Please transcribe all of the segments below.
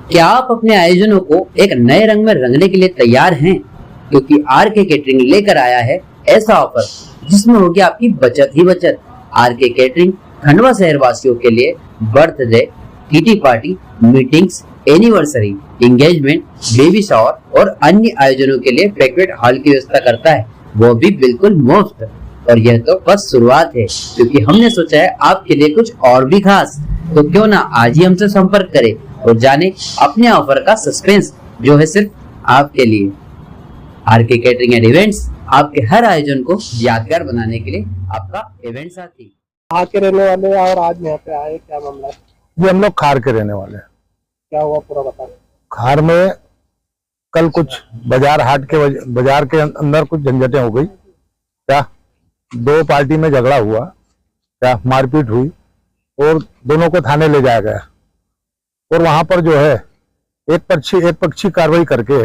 क्या आप अपने आयोजनों को एक नए रंग में रंगने के लिए तैयार हैं? क्योंकि आरके केटरिंग लेकर आया है ऐसा ऑफर जिसमें होगी आपकी बचत ही बचत। आरके केटरिंग खंडवा शहर वासियों के लिए birthday, kitty party, meetings, anniversary, engagement, baby shower और अन्य आयोजनों के लिए बैंक्वेट हॉल की व्यवस्था करता है, वो भी बिल्कुल मुफ्त। और यह तो बस शुरुआत है, क्योंकि हमने सोचा है आपके लिए कुछ और भी खास। तो क्यों ना आज ही हमसे संपर्क करें और जाने अपने ऑफर का सस्पेंस जो है सिर्फ आपके लिए। आरके केटरिंग एंड इवेंट्स, आपके हर आयोजन को यादगार बनाने के लिए आपका इवेंट साथी। कहाँ के रहने वाले हैं और आज यहाँ पे आए, क्या मामला है? जी, हम लोग खार के रहने वाले हैं। क्या हुआ पूरा बता। खार में कल कुछ बाजार के अंदर कुछ झंझटें हो गई। क्या दो पार्टी में झगड़ा हुआ, क्या मारपीट हुई और दोनों को थाने ले जाया गया। और वहां पर जो है एक पक्षी कार्रवाई करके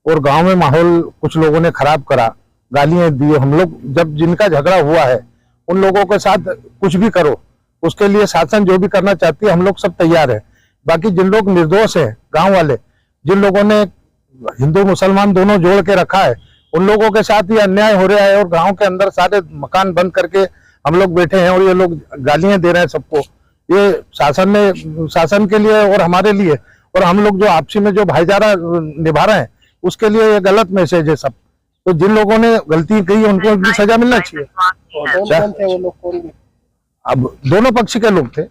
और गांव में माहौल कुछ लोगों ने खराब करा, गालियां दी। हम लोग जब जिनका झगड़ा हुआ है उन लोगों के साथ कुछ भी करो, उसके लिए शासन जो भी करना चाहती है हम लोग सब तैयार है। बाकी जिन लोग निर्दोष हैं, गांव वाले, जिन लोगों ने हिंदू मुसलमान दोनों जोड़ के रखा है, उन लोगों के साथ ये अन्याय हो रहा है। और गांव के अंदर सारे मकान बंद करके हम लोग बैठे हैं और ये लोग गालियां दे रहे हैं सबको। ये शासन के लिए और हमारे लिए, और हम लोग जो आपसी में जो भाईचारा निभा रहे हैं उसके लिए ये गलत मैसेज है सब। तो जिन लोगों ने गलती की उनको भी सजा मिलना चाहिए। कौन थे वो लोग, कौन? अब दोनों पक्ष के लोग थे।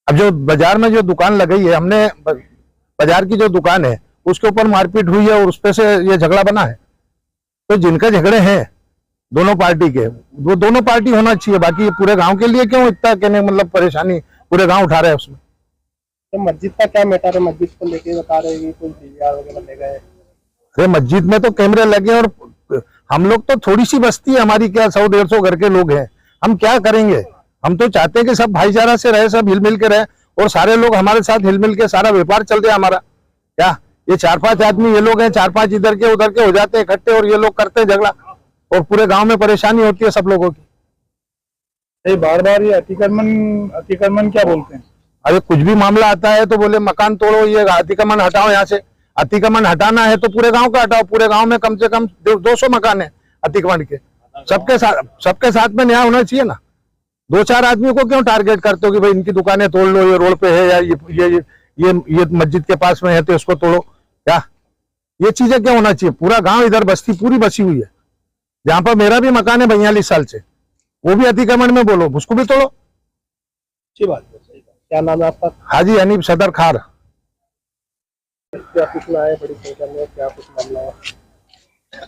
अब जो बाजार में जो दुकान लगाई है, हमने बाजार की जो दुकान है उसके ऊपर मारपीट हुई है और उस पे से ये झगड़ा बना है। तो जिनके झगड़े हैं दोनों पार्टी के, वो दोनों पार्टी होना चाहिए। बाकी पूरे गांव के लिए क्यों इतना कहने मतलब परेशानी पूरे गांव उठा रहे हैं उसमें। तो मस्जिद का क्या मैटर है? मस्जिद को लेके बता रहे हैं कुछ डीवीआर वगैरह ले गए। अरे मस्जिद में तो कैमरे लगे और हम लोग तो थोड़ी सी बस्ती है हमारी, क्या 100-150 घर के लोग हैं, हम क्या करेंगे? हम तो चाहते हैं कि सब भाईचारा से रहे, सब हिलमिल के रहे और सारे लोग हमारे साथ हिलमिल के सारा व्यापार चल रहा है हमारा। क्या ये 4-5 आदमी ये लोग हैं, 4-5 इधर के उधर के हो जाते हैं इकट्ठे और ये लोग करते हैं झगड़ा और पूरे गांव में परेशानी होती है सब लोगों की। बार बार ये अतिक्रमण क्या बोलते हैं? अरे कुछ भी मामला आता है तो बोले मकान तोड़ो, ये अतिक्रमण हटाओ यहाँ से। अतिक्रमण हटाना है तो पूरे गांव का हटाओ। पूरे गांव में कम से कम 200 मकान है अतिक्रमण के। सबके साथ में न्याय होना चाहिए ना। 2-4 आदमी को क्यों टारगेट करते हो कि भाई इनकी दुकानें तोड़ लो, ये रोड पे है या ये मस्जिद के पास में है तो इसको तोड़ो। क्या ये चीजें क्या होना चाहिए? पूरा गांव इधर बस्ती पूरी बसी हुई है। जहां पर मेरा भी मकान है 42 साल से, वो भी अतिक्रमण में बोलो, उसको भी तोड़ो। अच्छी बात है। क्या नाम है आपका? हाजी हनीफ, सदर खार। क्या कुछ आए बड़ी संख्या में, क्या कुछ मामला है?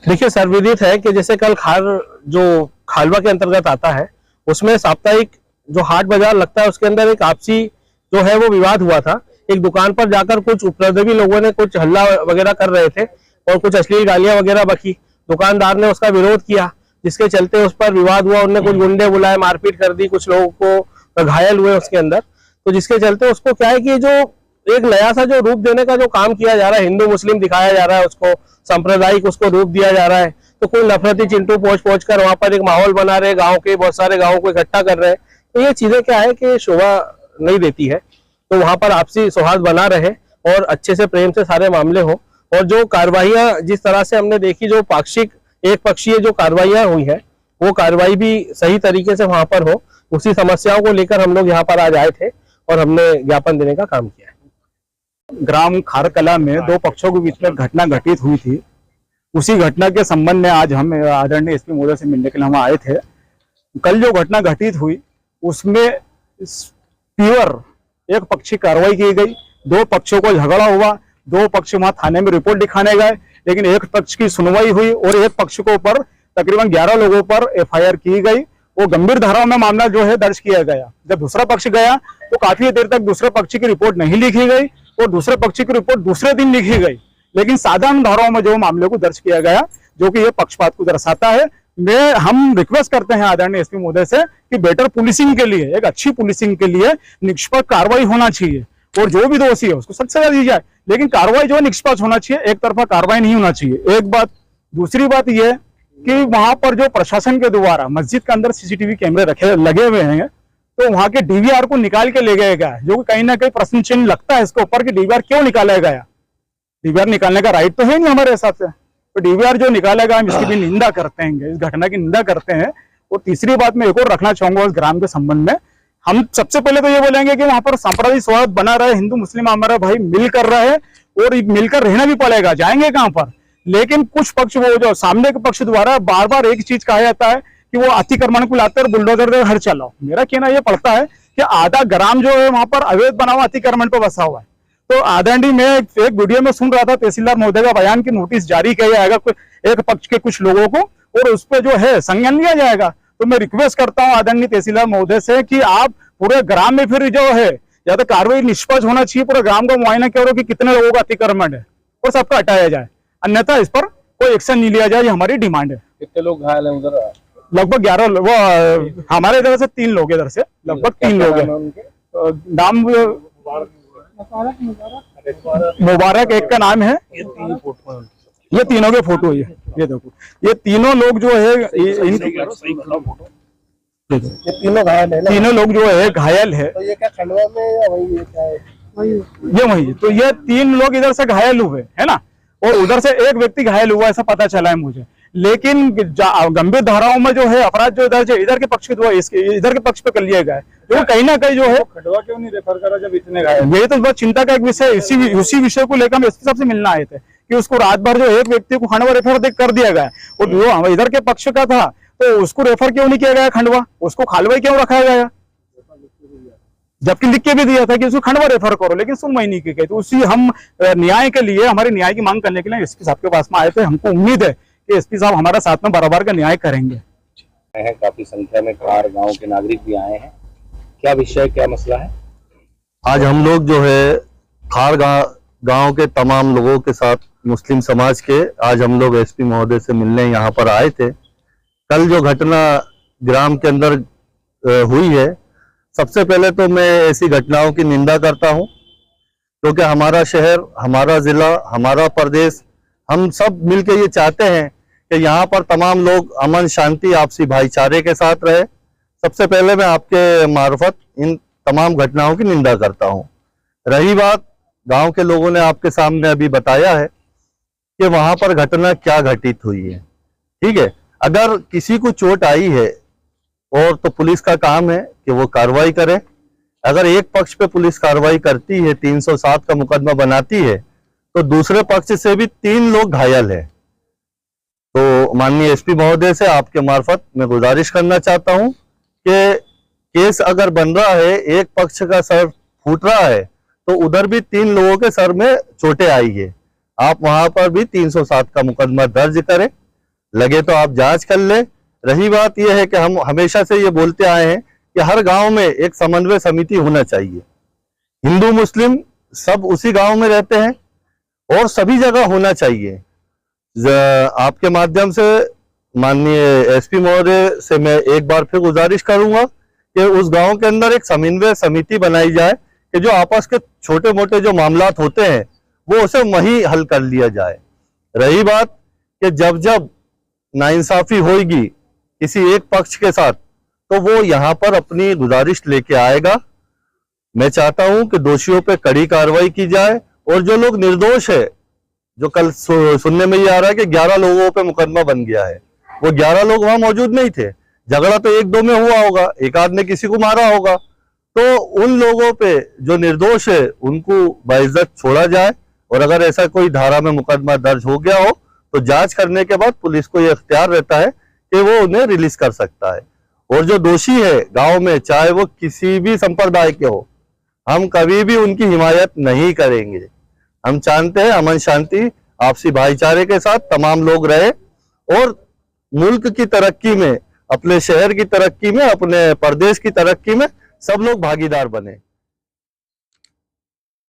देखिए, सर्वविदित है कि जैसे कल खार जो खालवा के अंतर्गत आता है उसमें साप्ताहिक जो हाट बाजार लगता है उसके अंदर एक आपसी जो है वो विवाद हुआ था। एक दुकान पर जाकर कुछ उपद्रवी लोगों ने कुछ हल्ला वगैरह कर रहे थे और कुछ अश्लील गालियां वगैरह बकी। दुकानदार ने उसका विरोध किया, जिसके चलते उस पर विवाद हुआ। उन्होंने कुछ गुंडे बुलाए, मारपीट कर दी, कुछ लोगों को घायल हुए उसके अंदर। तो जिसके चलते उसको क्या है कि जो एक नया सा जो रूप देने का जो काम किया जा रहा है, हिंदू मुस्लिम दिखाया जा रहा है, उसको सांप्रदायिक उसको रूप दिया जा रहा है। तो कोई नफरती चिंटू पहुंच कर वहां पर एक माहौल बना रहे, गांव के बहुत सारे गांवों को इकट्ठा कर रहे हैं। तो ये चीजें क्या है कि शोभा नहीं देती है। तो वहां पर आपसी सौहार्द बना रहे और अच्छे से प्रेम से सारे मामले हो। और जो कार्रवाइयां जिस तरह से हमने देखी, जो पाक्षिक एक पक्षीय जो कार्रवाइयां हुई है वो कार्रवाई भी सही तरीके से वहां पर हो, उसी समस्याओं को लेकर हम लोग यहाँ पर आज आए थे और हमने ज्ञापन देने का काम किया है। ग्राम खारकला में 2 पक्षों के बीच में घटना घटित हुई थी। उसी घटना के संबंध में आज हम आदरणीय एसपी महोदय से मिलने के लिए हम आए थे। कल जो घटना घटित हुई उसमें प्योर एक पक्षी कार्रवाई की गई। 2 पक्षों को झगड़ा हुआ, 2 पक्ष वहां थाने में रिपोर्ट दिखाने गए, लेकिन एक पक्ष की सुनवाई हुई और एक पक्ष के ऊपर तकरीबन 11 लोगों पर एफआईआर की गई। वो गंभीर धाराओं में मामला जो है दर्ज किया गया। जब दूसरा पक्ष गया तो काफी देर तक दूसरे पक्ष की रिपोर्ट नहीं लिखी गई और दूसरे पक्ष की रिपोर्ट दूसरे दिन लिखी गई। लेकिन साधारण धाराओं में जो मामले को दर्ज किया गया, जो कि ये पक्षपात को दर्शाता है। हम रिक्वेस्ट करते हैं आदरणीय एसपी महोदय से कि बेटर पुलिसिंग के लिए, एक अच्छी पुलिसिंग के लिए निष्पक्ष कार्रवाई होना चाहिए और जो भी दोषी है उसको सख्त सजा दी जाए। लेकिन कार्रवाई जो निष्पक्ष होना चाहिए, एक तरफा कार्रवाई नहीं होना चाहिए। एक बात। दूसरी बात यह कि वहां पर जो प्रशासन के द्वारा मस्जिद के अंदर सीसीटीवी कैमरे लगे हुए हैं, तो वहां के डीवीआर को निकाल के ले गया गया, जो कि कहीं ना कहीं प्रश्न चिन्ह लगता है इसके ऊपर कि डीवीआर क्यों निकाला गया। डीवीआर निकालने का राइट तो है नहीं हमारे हिसाब से, तो डीवीआर जो निकाला गया हम इसकी भी निंदा करते हैं, इस घटना की निंदा करते हैं। और तीसरी बात मैं एक और रखना चाहूंगा उस ग्राम के संबंध में, हम सबसे पहले तो ये बोलेंगे कि वहां पर सांप्रदायिक सौहार्द बना रहे, हिंदू मुस्लिम हमारा भाई मिलकर रहे और मिलकर रहना भी पड़ेगा, जाएंगे कहां पर। लेकिन कुछ पक्ष, वो जो सामने के पक्ष द्वारा बार बार एक चीज कहा जाता है कि वो अतिक्रमण को लाते और बुलडोजर घर चलाओ। मेरा कहना ये पड़ता है कि आधा ग्राम जो है वहां पर अवैध बना हुआ अतिक्रमण पर बसा हुआ है। तो आदरणीय मैं एक वीडियो में सुन रहा था तहसीलदार महोदय का बयान की नोटिस जारी किया जाएगा एक पक्ष के कुछ लोगों को और उस पर जो है संज्ञान लिया जाएगा। तो मैं रिक्वेस्ट करता हूं आदरणीय तहसीलदार महोदय से कि आप पूरे ग्राम में फिर जो है या तो कार्रवाई निष्पक्ष होना चाहिए, पूरे ग्राम का मुआयना करो कि कितने लोगों का अतिक्रमण है और सबका हटाया जाए, अन्यथा इस पर कोई एक्शन नहीं लिया जाए, ये हमारी डिमांड है। कितने लोग घायल हैं उधर? लगभग 11 वो हमारे इधर से 3 लोग, इधर से लगभग 3 लोग हैं। नाम मुबारक एक का नाम है, ये तीनों के फोटो है, ये देखो ये तीनों लोग जो है ये तीनों घायल है ना? तीनों लोग जो है घायल है। तो ये क्या खंडवा में या वही है, क्या है? ये वही, तो ये 3 लोग इधर से घायल हुए है ना, और उधर से एक व्यक्ति घायल हुआ ऐसा पता चला है मुझे। लेकिन गंभीर धाराओं में जो है अपराध जो इधर के पक्ष के द्वारा इधर के पक्ष पे कर लिया गया है, जो कहीं ना कहीं जो है खंडवा क्यों नहीं रेफर करा जब इतने घायल? ये तो बहुत चिंता का एक विषय, इसी विषय को लेकर हम एसपी साहब से मिलना आए थे कि उसको रात भर जो एक व्यक्ति को खंडवा रेफर कर दिया गया और जो इधर के पक्ष का था तो उसको रेफर क्यों नहीं किया गया खंडवा, उसको खालवाई क्यों रखा गया, जबकि लिख के भी दिया था कि उसको खंडवा रेफर करो, लेकिन सुनवाई नहीं की गई। तो उसी हम न्याय के लिए, हमारे न्याय की मांग करने के लिए एसपी साहब के पास में आए थे। हमको उम्मीद है कि एसपी साहब हमारा साथ में बराबर का न्याय करेंगे। काफी संख्या में खार गांव के नागरिक भी आए हैं, क्या विषय, क्या मसला है? आज हम लोग जो है खार गांव के तमाम लोगों के साथ, मुस्लिम समाज के, आज हम लोग एसपी महोदय से मिलने यहाँ पर आए थे। कल जो घटना ग्राम के अंदर हुई है, सबसे पहले तो मैं ऐसी घटनाओं की निंदा करता हूं, क्योंकि हमारा शहर, हमारा जिला, हमारा प्रदेश, हम सब मिलकर ये चाहते हैं कि यहाँ पर तमाम लोग अमन शांति आपसी भाईचारे के साथ रहे। सबसे पहले मैं आपके मार्फत इन तमाम घटनाओं की निंदा करता हूं। रही बात, गांव के लोगों ने आपके सामने अभी बताया है कि वहां पर घटना क्या घटित हुई है। ठीक है, अगर किसी को चोट आई है और तो पुलिस का काम है कि वो कार्रवाई करे। अगर एक पक्ष पे पुलिस कार्रवाई करती है, 307 का मुकदमा बनाती है, तो दूसरे पक्ष से भी 3 लोग घायल है। तो माननीय एसपी महोदय से आपके मार्फत मैं गुजारिश करना चाहता हूं कि केस अगर बन रहा है, एक पक्ष का सर फूट रहा है, तो उधर भी 3 लोगों के सर में चोटें आई है, आप वहां पर भी 307 का मुकदमा दर्ज करें। लगे तो आप जांच कर ले। रही बात यह है कि हम हमेशा से ये बोलते आए हैं कि हर गांव में एक समन्वय समिति होना चाहिए। हिंदू मुस्लिम सब उसी गांव में रहते हैं और सभी जगह होना चाहिए। आपके माध्यम से माननीय एसपी महोदय से मैं एक बार फिर गुजारिश करूंगा कि उस गांव के अंदर एक समन्वय समिति बनाई जाए कि जो आपस के छोटे मोटे जो मामलात होते हैं वो उसे वहीं हल कर लिया जाए। रही बात कि जब नाइंसाफी होगी किसी एक पक्ष के साथ, तो वो यहाँ पर अपनी गुजारिश लेके आएगा। मैं चाहता हूं कि दोषियों पे कड़ी कार्रवाई की जाए और जो लोग निर्दोष है, जो कल सुनने में ये आ रहा है कि 11 लोगों पे मुकदमा बन गया है, वो 11 लोग वहां मौजूद नहीं थे। झगड़ा तो 1-2 में हुआ होगा, एक आध ने किसी को मारा होगा, तो उन लोगों पे जो निर्दोष है उनको बाइज्जत छोड़ा जाए। और अगर ऐसा कोई धारा में मुकदमा दर्ज हो गया हो तो जांच करने के बाद पुलिस को यह इख्तियार रहता है कि वो उन्हें रिलीज कर सकता है। और जो दोषी है गांव में, चाहे वो किसी भी संप्रदाय के हो, हम कभी भी उनकी हिमायत नहीं करेंगे। हम चाहते हैं अमन शांति आपसी भाईचारे के साथ तमाम लोग रहे और मुल्क की तरक्की में, अपने शहर की तरक्की में, अपने प्रदेश की तरक्की में सब लोग भागीदार बने।